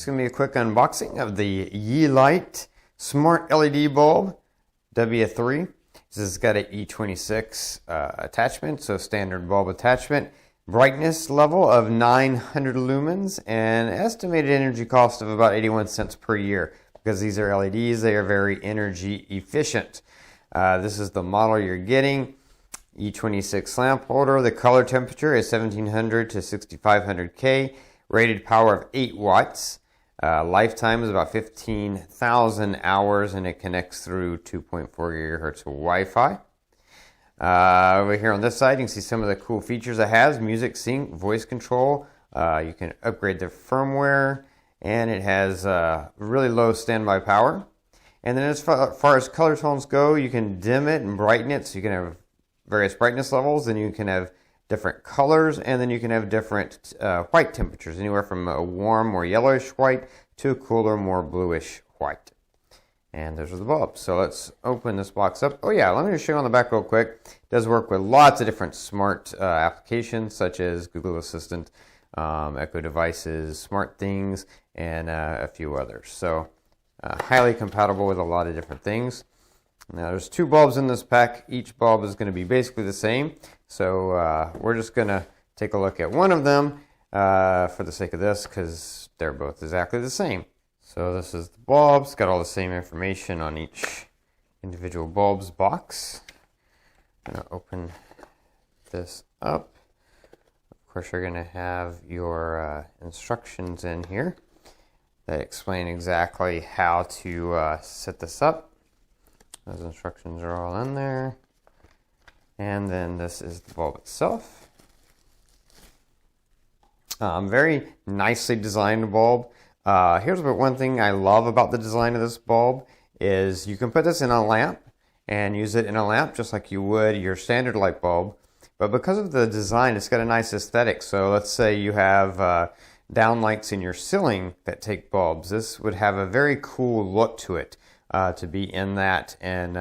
It's going to be a quick unboxing of the Yeelight Smart LED Bulb W3. This has got an E26 attachment, so standard bulb attachment. Brightness level of 900 lumens and estimated energy cost of about 81 cents per year. Because these are LEDs, they are very energy efficient. This is the model you're getting. E26 lamp holder. The color temperature is 1700 to 6500 K. Rated power of 8 watts. Lifetime is about 15,000 hours, and it connects through 2.4 gigahertz Wi-Fi. Over here on this side, you can see some of the cool features it has. Music sync, voice control. You can upgrade the firmware, and it has really low standby power. And then as far as color tones go, you can dim it and brighten it, so you can have various brightness levels, and you can have different colors, and then you can have different white temperatures, anywhere from a warm or yellowish white to a cooler, more bluish white. And those are the bulbs. So let's open this box up. Oh yeah, let me just show you on the back real quick. It does work with lots of different smart applications, such as Google Assistant, Echo devices, Smart Things, and a few others. So highly compatible with a lot of different things. Now there's 2 bulbs in this pack. Each bulb is going to be basically the same. So we're just going to take a look at one of them for the sake of this, because they're both exactly the same. So this is the bulb. It's got all the same information on each individual bulb's box. I'm going to open this up. Of course, you're going to have your instructions in here that explain exactly how to set this up. Those instructions are all in there. And then this is the bulb itself. Very nicely designed bulb. Here's one thing I love about the design of this bulb is you can put this in a lamp and use it in a lamp just like you would your standard light bulb. But because of the design, it's got a nice aesthetic. So let's say you have downlights in your ceiling that take bulbs. This would have a very cool look to it. To be in that and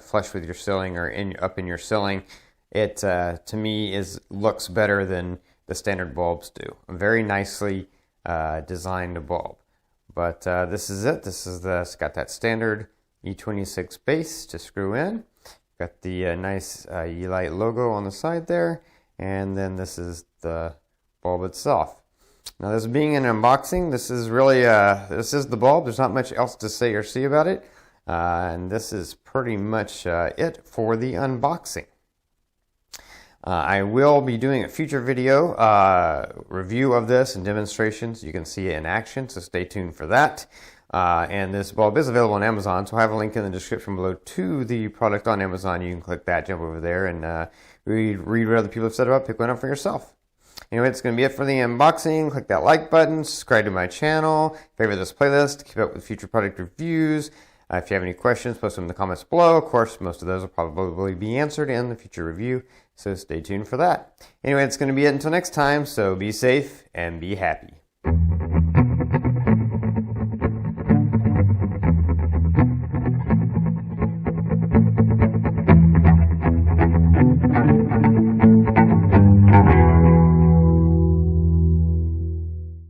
flush with your ceiling or up in your ceiling, it to me looks better than the standard bulbs do. A very nicely designed bulb. But this is it. It's got that standard E26 base to screw in. Got the nice Yeelight logo on the side there, and then this is the bulb itself. Now, this being an unboxing, this is really this is the bulb. There's not much else to say or see about it. And this is pretty much it for the unboxing. I will be doing a future video review of this and demonstrations. You can see it in action, so stay tuned for that. And this bulb is available on Amazon, so I have a link in the description below to the product on Amazon. You can click that, jump over there, and read what other people have said about it, pick one up for yourself. Anyway, it's going to be it for the unboxing. Click that like button, subscribe to my channel, favorite this playlist to keep up with future product reviews. If you have any questions, post them in the comments below. Of course, most of those will probably be answered in the future review, so stay tuned for that. Anyway, it's going to be it until next time, so be safe and be happy.